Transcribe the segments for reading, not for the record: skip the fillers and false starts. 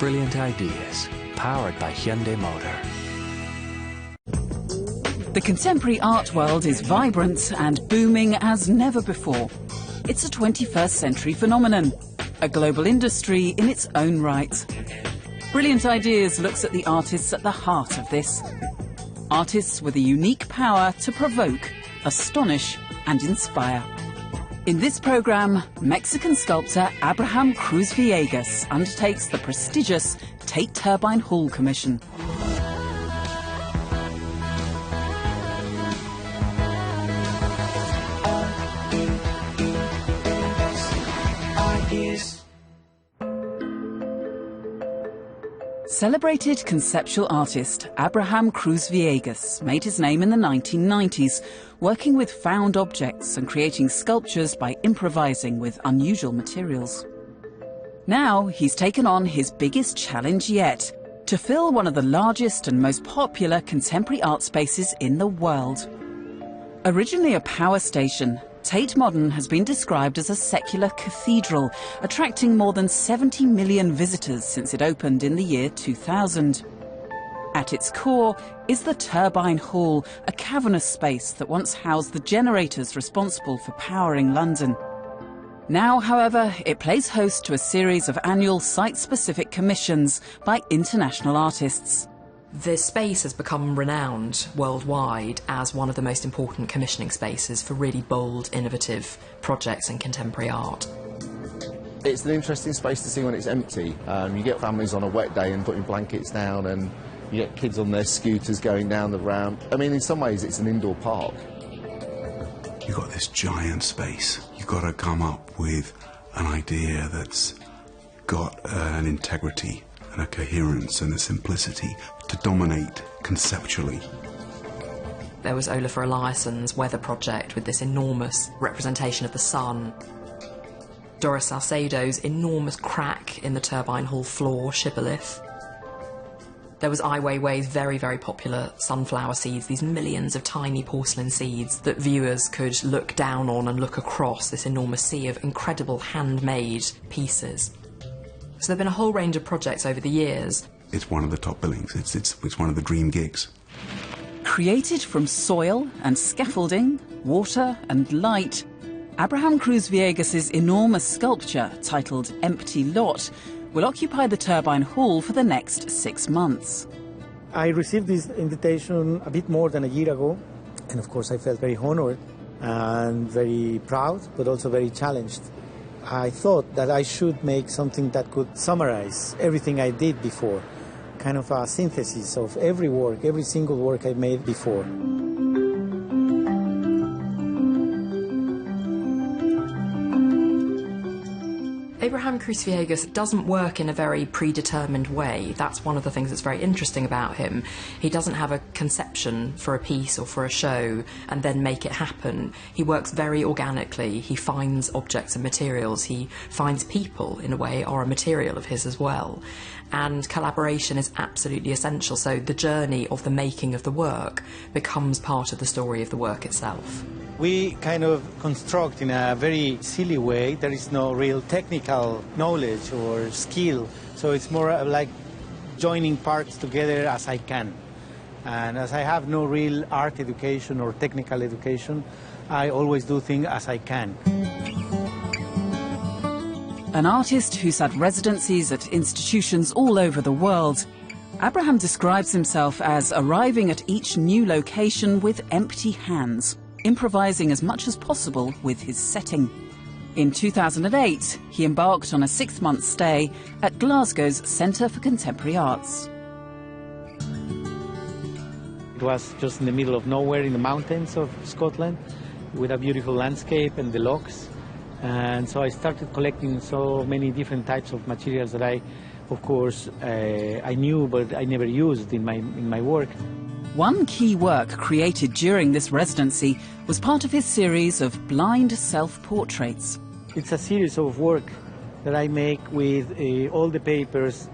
brilliant ideas, powered by Hyundai Motor. The contemporary art world is vibrant and booming as never before. It's a 21st century phenomenon, a global industry in its own right. Brilliant Ideas looks at the artists at the heart of this. Artists with a unique power to provoke, astonish and inspire. In this programme, Mexican sculptor Abraham Cruzvillegas undertakes the prestigious Tate Turbine Hall Commission. Celebrated conceptual artist Abraham Cruzvillegas made his name in the 1990s, working with found objects and creating sculptures by improvising with unusual materials. Now he's taken on his biggest challenge yet, to fill one of the largest and most popular contemporary art spaces in the world. Originally a power station, Tate Modern has been described as a secular cathedral, attracting more than 70 million visitors since it opened in the year 2000. At its core is the Turbine Hall, a cavernous space that once housed the generators responsible for powering London. Now, however, it plays host to a series of annual site-specific commissions by international artists. This space has become renowned worldwide as one of the most important commissioning spaces for really bold, innovative projects in contemporary art. It's an interesting space to see when it's empty. You get families on a wet day and putting blankets down, and you get kids on their scooters going down the ramp. I mean, in some ways it's an indoor park. You've got this giant space. You've got to come up with an idea that's got an integrity and a coherence and a simplicity to dominate conceptually. There was Olafur Eliasson's weather project with this enormous representation of the sun. Doris Salcedo's enormous crack in the turbine hall floor, shibboleth. There was Ai Weiwei's very, very popular sunflower seeds, these millions of tiny porcelain seeds that viewers could look down on and look across this enormous sea of incredible handmade pieces. So there have been a whole range of projects over the years. It's one of the top billings. It's one of the dream gigs. Created from soil and scaffolding, water and light, Abraham Cruzvillegas' enormous sculpture, titled Empty Lot, will occupy the Turbine Hall for the next 6 months. I received this invitation a bit more than a year ago, and of course I felt very honored and very proud, but also very challenged. I thought that I should make something that could summarize everything I did before, kind of a synthesis of every work, every single work I made before. Abraham Cruzvillegas doesn't work in a very predetermined way. That's one of the things that's very interesting about him. He doesn't have a conception for a piece or for a show and then make it happen. He works very organically. He finds objects and materials. He finds people, in a way, are a material of his as well. And collaboration is absolutely essential, so the journey of the making of the work becomes part of the story of the work itself. We kind of construct in a very silly way. There is no real technical knowledge or skill, so it's more like joining parts together as I can. And as I have no real art education or technical education, I always do things as I can. An artist who's had residencies at institutions all over the world, Abraham describes himself as arriving at each new location with empty hands, improvising as much as possible with his setting. In 2008, he embarked on a 6-month stay at Glasgow's Centre for Contemporary Arts. It was just in the middle of nowhere in the mountains of Scotland with a beautiful landscape and the lochs. And so I started collecting so many different types of materials that I knew, but I never used in my work. One key work created during this residency was part of his series of blind self-portraits. It's a series of work that I make with all the papers,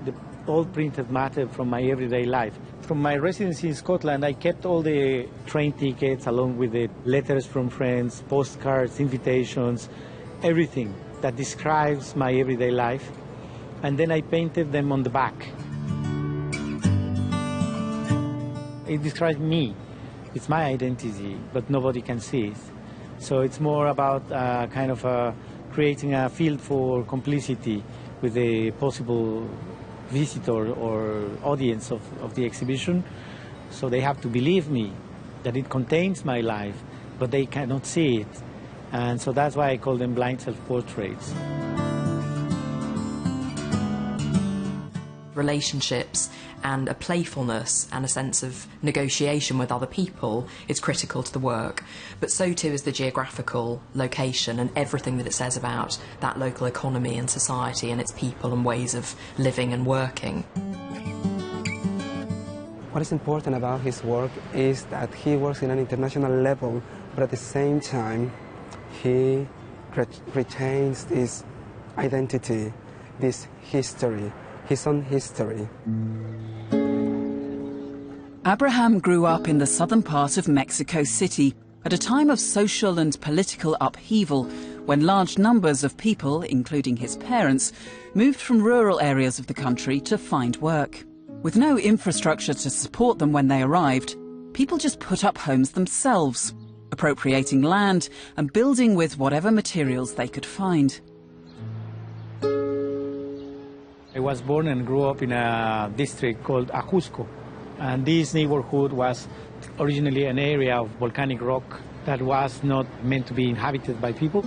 all printed matter from my everyday life. From my residency in Scotland, I kept all the train tickets along with the letters from friends, postcards, invitations, everything that describes my everyday life. and then I painted them on the back. It describes me. It's my identity, but nobody can see it. So it's more about kind of creating a field for complicity with a possible visitor or audience of the exhibition. So they have to believe me that it contains my life, but they cannot see it. And so that's why I call them blind self-portraits. Relationships and a playfulness and a sense of negotiation with other people is critical to the work, but so too is the geographical location and everything that it says about that local economy and society and its people and ways of living and working. What is important about his work is that he works in an international level, but at the same time he retains this identity, this history, his own history. Abraham grew up in the southern part of Mexico City at a time of social and political upheaval when large numbers of people, including his parents, moved from rural areas of the country to find work. With no infrastructure to support them when they arrived, people just put up homes themselves, appropriating land and building with whatever materials they could find. I was born and grew up in a district called Ajusco, and this neighborhood was originally an area of volcanic rock that was not meant to be inhabited by people.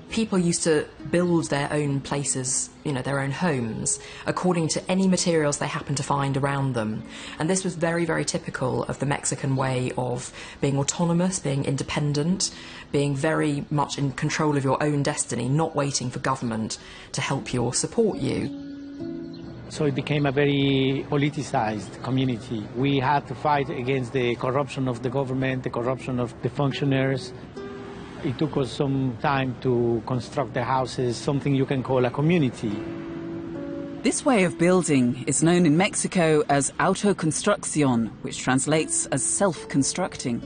People used to build their own places, their own homes, according to any materials they happened to find around them. And this was very, very typical of the Mexican way of being autonomous, being independent, being very much in control of your own destiny, not waiting for government to help you or support you. So it became a very politicized community. We had to fight against the corruption of the government, the corruption of the functionaries. It took us some time to construct the houses, something you can call a community. This way of building is known in Mexico as autoconstrucción, which translates as self-constructing.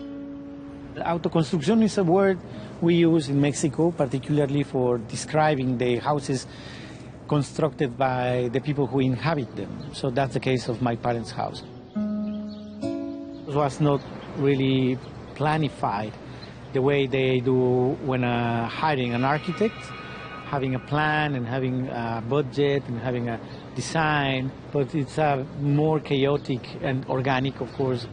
Autoconstrucción is a word we use in Mexico, particularly for describing the houses constructed by the people who inhabit them. So that's the case of my parents' house. It was not really planified the way they do when hiring an architect, having a plan and having a budget and having a design, but it's more chaotic and organic, of course.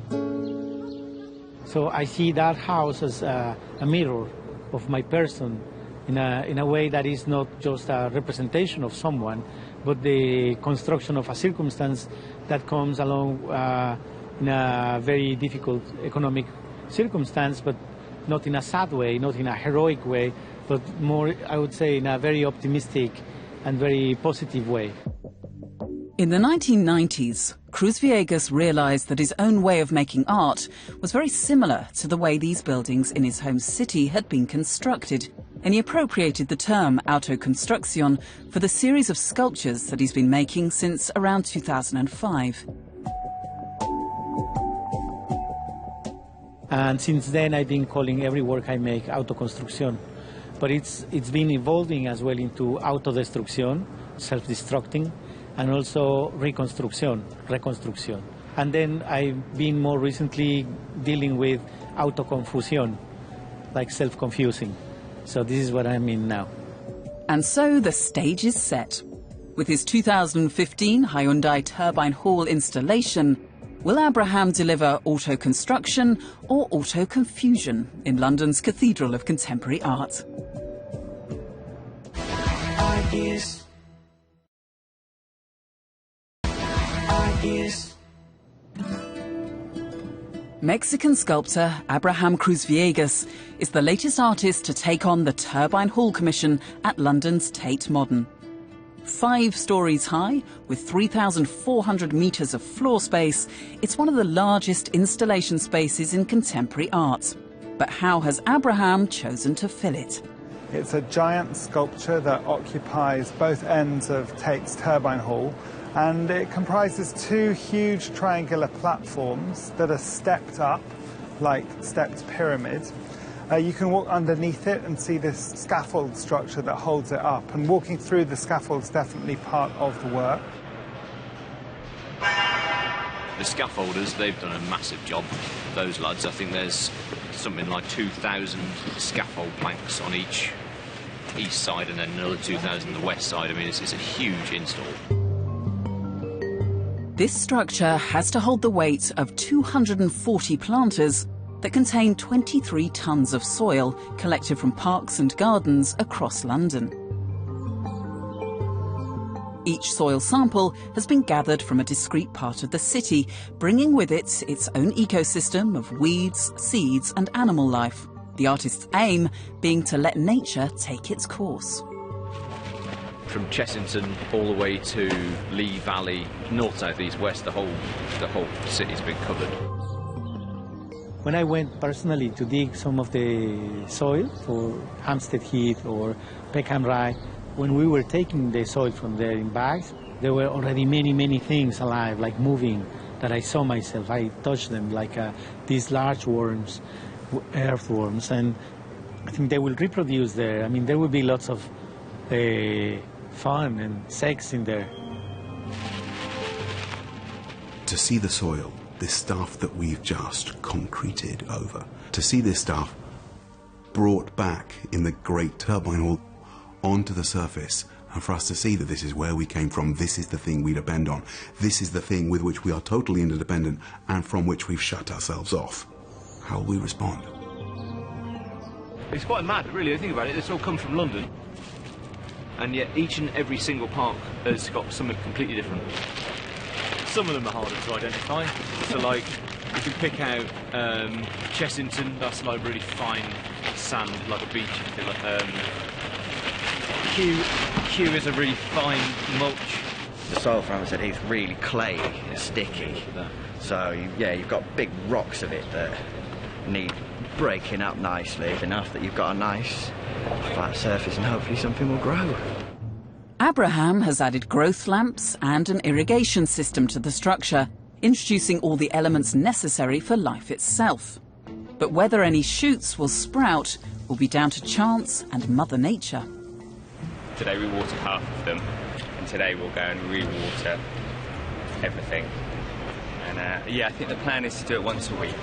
So I see that house as a mirror of my person in a way that is not just a representation of someone, but the construction of a circumstance that comes along in a very difficult economic circumstance, but not in a sad way, not in a heroic way, but more, I would say, in a very optimistic and very positive way. In the 1990s, Cruzvillegas realized that his own way of making art was very similar to the way these buildings in his home city had been constructed, and he appropriated the term autoconstrucción for the series of sculptures that he's been making since around 2005. And since then, I've been calling every work I make autoconstrucción. But it's been evolving as well into autodestrucción, self-destructing, and also reconstrucción. And then I've been more recently dealing with autoconfusión, like self-confusing. So this is what I'm in now. And so the stage is set. With his 2015 Hyundai Turbine Hall installation, will Abraham deliver autoconstruction or autoconfusion in London's Cathedral of Contemporary Art? Ideas. Mexican sculptor Abraham Cruzvillegas is the latest artist to take on the Turbine Hall Commission at London's Tate Modern. 5 stories high, with 3,400 metres of floor space, it's one of the largest installation spaces in contemporary art. But how has Abraham chosen to fill it? It's a giant sculpture that occupies both ends of Tate's Turbine Hall, and it comprises 2 huge triangular platforms that are stepped up, like stepped pyramids. You can walk underneath it and see this scaffold structure that holds it up, and walking through the scaffold is definitely part of the work. The scaffolders, they've done a massive job, those lads. I think there's something like 2,000 scaffold planks on each east side and then another 2,000 on the west side. I mean, it's a huge install. This structure has to hold the weight of 240 planters that contain 23 tonnes of soil collected from parks and gardens across London. Each soil sample has been gathered from a discrete part of the city, bringing with it its own ecosystem of weeds, seeds and animal life. The artist's aim being to let nature take its course. From Chessington all the way to Lee Valley, north, south, east, west, the whole city's been covered. When I went personally to dig some of the soil for Hampstead Heath or Peckham Rye, when we were taking the soil from there in bags, there were already many things alive, like moving, that I saw myself. I touched them, like these large worms, earthworms, and I think they will reproduce there. I mean, there will be lots of fun and sex in there. To see the soil, this stuff that we've just concreted over, to see this stuff brought back in the great turbine hall onto the surface, and for us to see that this is where we came from, this is the thing we depend on, this is the thing with which we are totally interdependent and from which we've shut ourselves off. How will we respond? It's quite mad, really, think about it. It's all come from London, and yet each and every single park has got something completely different. Some of them are harder to identify, so like you can pick out Chessington, that's like really fine sand, like a beach. Kew is a really fine mulch. The soil from it, it's really clayey and sticky. So yeah, you've got big rocks of it that need breaking up nicely, enough that you've got a nice flat surface and hopefully something will grow. Abraham has added growth lamps and an irrigation system to the structure, introducing all the elements necessary for life itself. But whether any shoots will sprout will be down to chance and Mother Nature. Today we watered half of them, and today we'll go and re-water everything. And yeah, I think the plan is to do it once a week.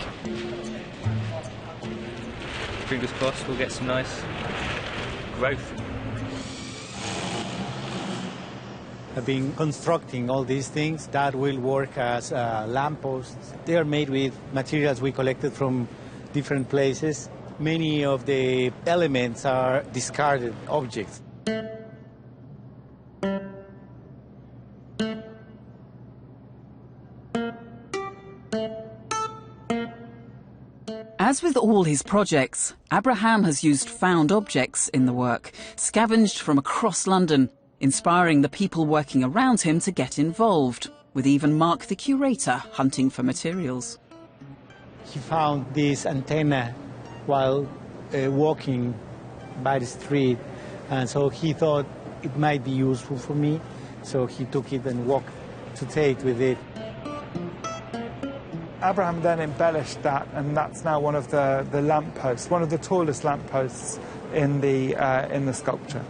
Fingers crossed we'll get some nice growth. I've been constructing all these things that will work as lampposts. They are made with materials we collected from different places. Many of the elements are discarded objects. As with all his projects, Abraham has used found objects in the work, scavenged from across London, inspiring the people working around him to get involved, with even Mark the curator hunting for materials. He found this antenna while walking by the street, and so he thought it might be useful for me, so he took it and walked to Tate with it. Abraham then embellished that, and that's now one of the lampposts, one of the tallest lampposts in the sculpture.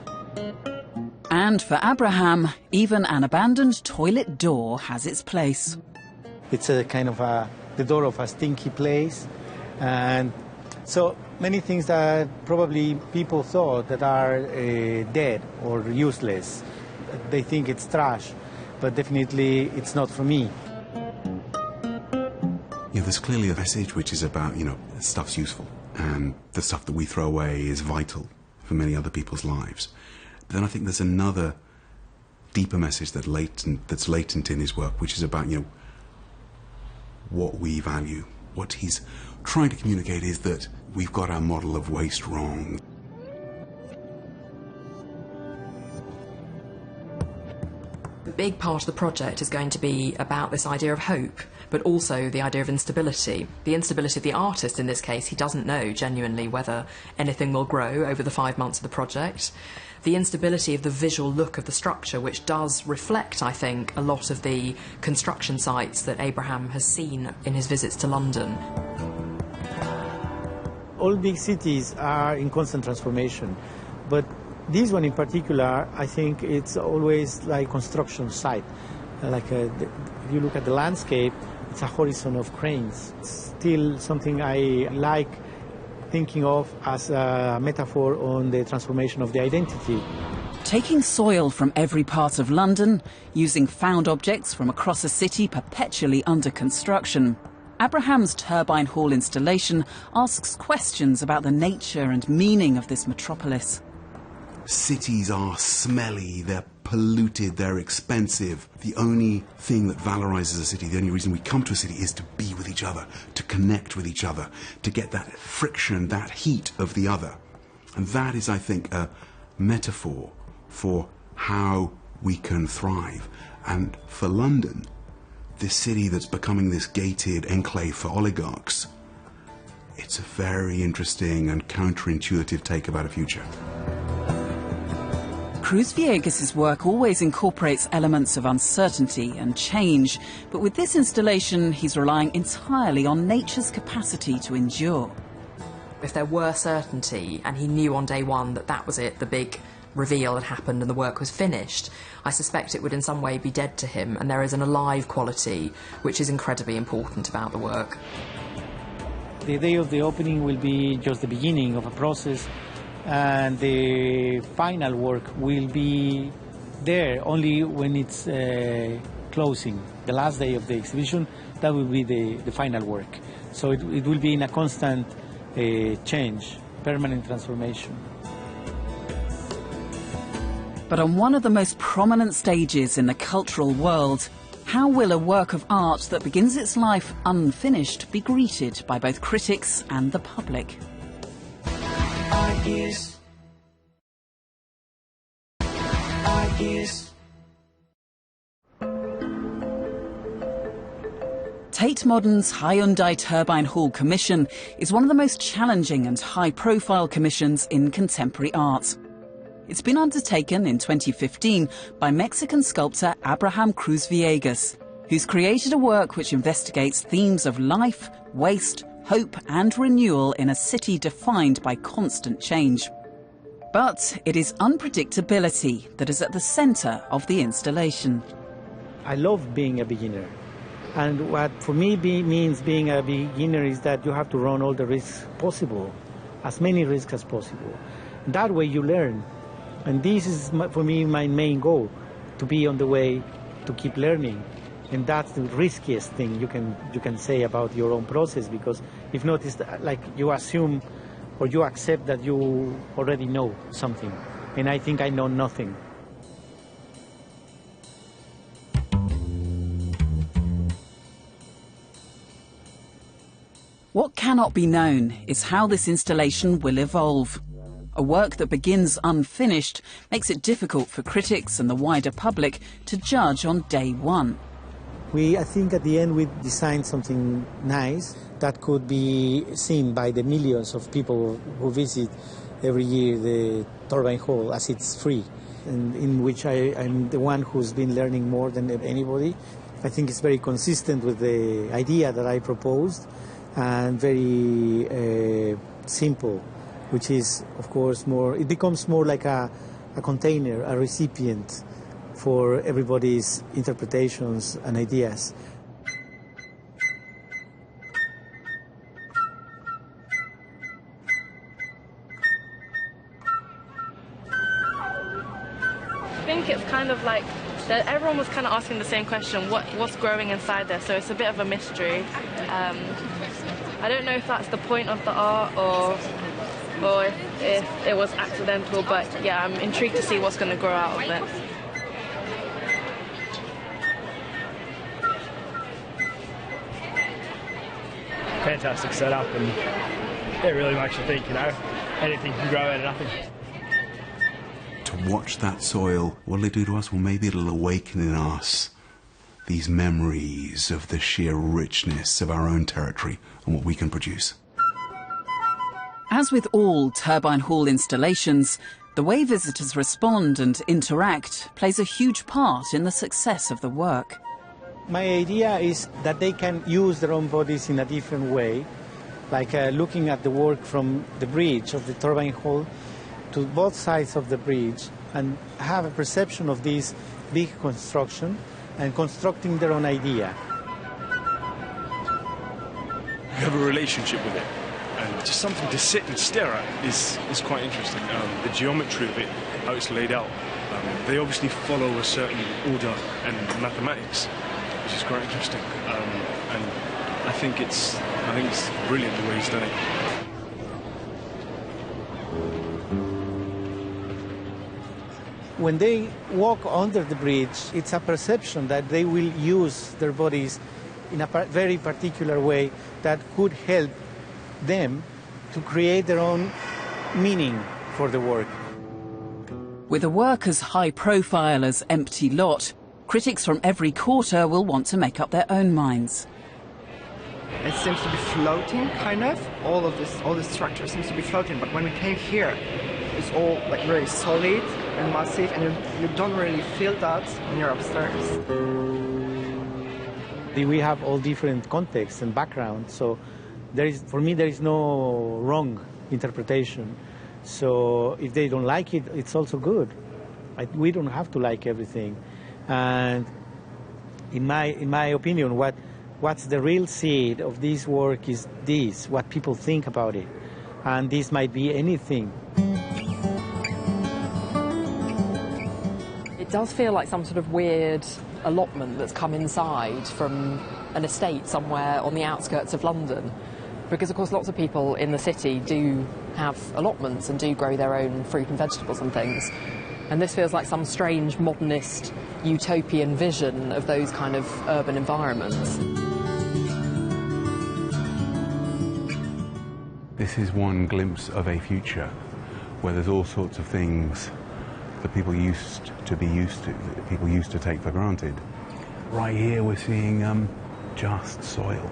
And for Abraham, even an abandoned toilet door has its place. It's a kind of the door of a stinky place, and so many things that probably people thought that are dead or useless. They think it's trash, but definitely it's not for me. You know, there's clearly a message which is about, you know, stuff's useful and the stuff that we throw away is vital for many other people's lives. But then I think there's another deeper message that's latent in his work, which is about, you know, what we value. What he's trying to communicate is that we've got our model of waste wrong. A big part of the project is going to be about this idea of hope, but also the idea of instability. The instability of the artist in this case, he doesn't know genuinely whether anything will grow over the 5 months of the project. The instability of the visual look of the structure, which does reflect, I think, a lot of the construction sites that Abraham has seen in his visits to London. all big cities are in constant transformation, but this one in particular, I think it's always like construction site. If you look at the landscape, it's a horizon of cranes. It's still something I like thinking of as a metaphor on the transformation of the identity. Taking soil from every part of London, using found objects from across a city perpetually under construction, Abraham's turbine hall installation asks questions about the nature and meaning of this metropolis. Cities are smelly, they're polluted, they're expensive. The only thing that valorizes a city, the only reason we come to a city is to be with each other, to connect with each other, to get that friction, that heat of the other. And that is, I think, a metaphor for how we can thrive. And for London, this city that's becoming this gated enclave for oligarchs, it's a very interesting and counterintuitive take about a future. Cruzvillegas' work always incorporates elements of uncertainty and change, but with this installation he's relying entirely on nature's capacity to endure. If there were certainty, and he knew on day one that that was it, the big reveal had happened and the work was finished, I suspect it would in some way be dead to him, and there is an alive quality which is incredibly important about the work. The day of the opening will be just the beginning of a process, and the final work will be there only when it's closing. The last day of the exhibition, that will be the final work. So it will be in a constant change, permanent transformation. But on one of the most prominent stages in the cultural world, how will a work of art that begins its life unfinished be greeted by both critics and the public? Ideas. Tate Modern's Hyundai Turbine Hall Commission is one of the most challenging and high-profile commissions in contemporary art. It's been undertaken in 2015 by Mexican sculptor Abraham Cruzvillegas, who's created a work which investigates themes of life, waste, hope and renewal in a city defined by constant change. But it is unpredictability that is at the centre of the installation. I love being a beginner. And what for me means being a beginner is that you have to run all the risks possible, as many risks as possible. That way you learn. And this is, for me, my main goal, to be on the way to keep learning. And that's the riskiest thing you can say about your own process, because if not, it's like you assume or you accept that you already know something. And I think I know nothing. What cannot be known is how this installation will evolve. A work that begins unfinished makes it difficult for critics and the wider public to judge on day one. I think at the end we designed something nice that could be seen by the millions of people who visit every year the Turbine Hall, as it's free, and in which I'm the one who's been learning more than anybody. I think it's very consistent with the idea that I proposed, and very simple, which is, of course, it becomes more like a container, a recipient for everybody's interpretations and ideas. I think it's kind of like that everyone was kind of asking the same question, what's growing inside there, so it's a bit of a mystery. I don't know if that's the point of the art or if it was accidental, but yeah, I'm intrigued to see what's going to grow out of it. Fantastic setup, and it really makes you think, anything can grow out of nothing. To watch that soil, what'll it do to us? Well, maybe it'll awaken in us these memories of the sheer richness of our own territory and what we can produce. As with all Turbine Hall installations, the way visitors respond and interact plays a huge part in the success of the work. My idea is that they can use their own bodies in a different way, like looking at the work from the bridge of the turbine hall to both sides of the bridge and have a perception of this big construction and constructing their own idea. You have a relationship with it, and just something to sit and stare at is quite interesting. The geometry of it, how it's laid out, they obviously follow a certain order and mathematics, which is quite interesting. And I think it's brilliant the way he's done it. When they walk under the bridge, it's a perception that they will use their bodies in a very particular way that could help them to create their own meaning for the work. With a work as high profile as Empty Lot, critics from every quarter will want to make up their own minds. It seems to be floating, kind of. All this structure seems to be floating, but when we came here, it's all like very solid and massive, and you don't really feel that when you're upstairs. We have all different contexts and backgrounds, so for me there is no wrong interpretation. So if they don't like it, it's also good. We don't have to like everything. And in my opinion, what's the real seed of this work is this, what people think about it. And this might be anything. It does feel like some sort of weird allotment that's come inside from an estate somewhere on the outskirts of London. Because, of course, lots of people in the city do have allotments and do grow their own fruit and vegetables and things. And this feels like some strange modernist utopian vision of those kind of urban environments. This is one glimpse of a future where there's all sorts of things that people used to be used to, that people used to take for granted. Right here we're seeing just soil,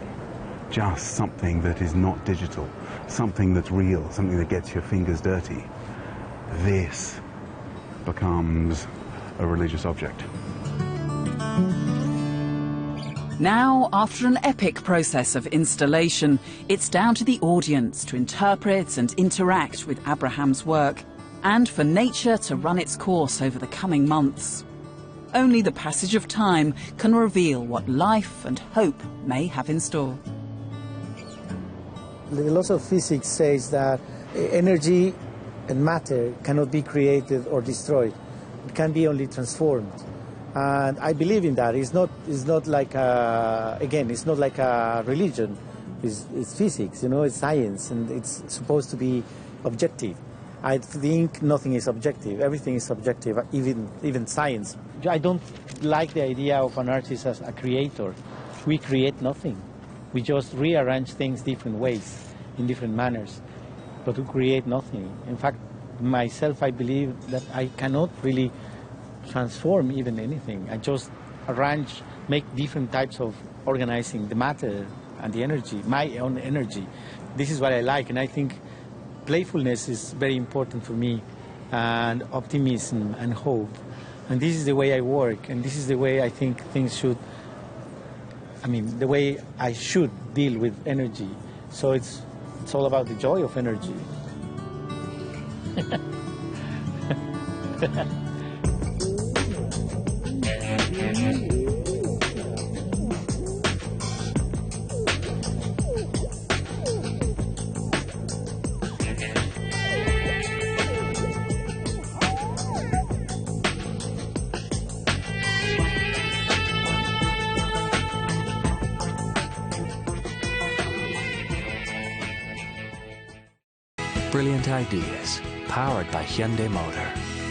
just something that is not digital, something that's real, something that gets your fingers dirty. This becomes a religious object. Now, after an epic process of installation, it's down to the audience to interpret and interact with Abraham's work, and for nature to run its course over the coming months. Only the passage of time can reveal what life and hope may have in store. The laws of physics says that energy and matter cannot be created or destroyed. It can be only transformed. And I believe in that. It's not like it's not like a religion. It's physics, it's science, and it's supposed to be objective. I think nothing is objective. Everything is subjective, even science. I don't like the idea of an artist as a creator. We create nothing. We just rearrange things different ways, in different manners, but we create nothing. In fact, myself, I believe that I cannot really transform even anything. I just arrange, make different types of organizing the matter and the energy, my own energy. This is what I like, and I think playfulness is very important for me, and optimism and hope. And this is the way I work, and this is the way I think things should, the way I should deal with energy. So it's all about the joy of energy. Brilliant ideas, powered by Hyundai Motor.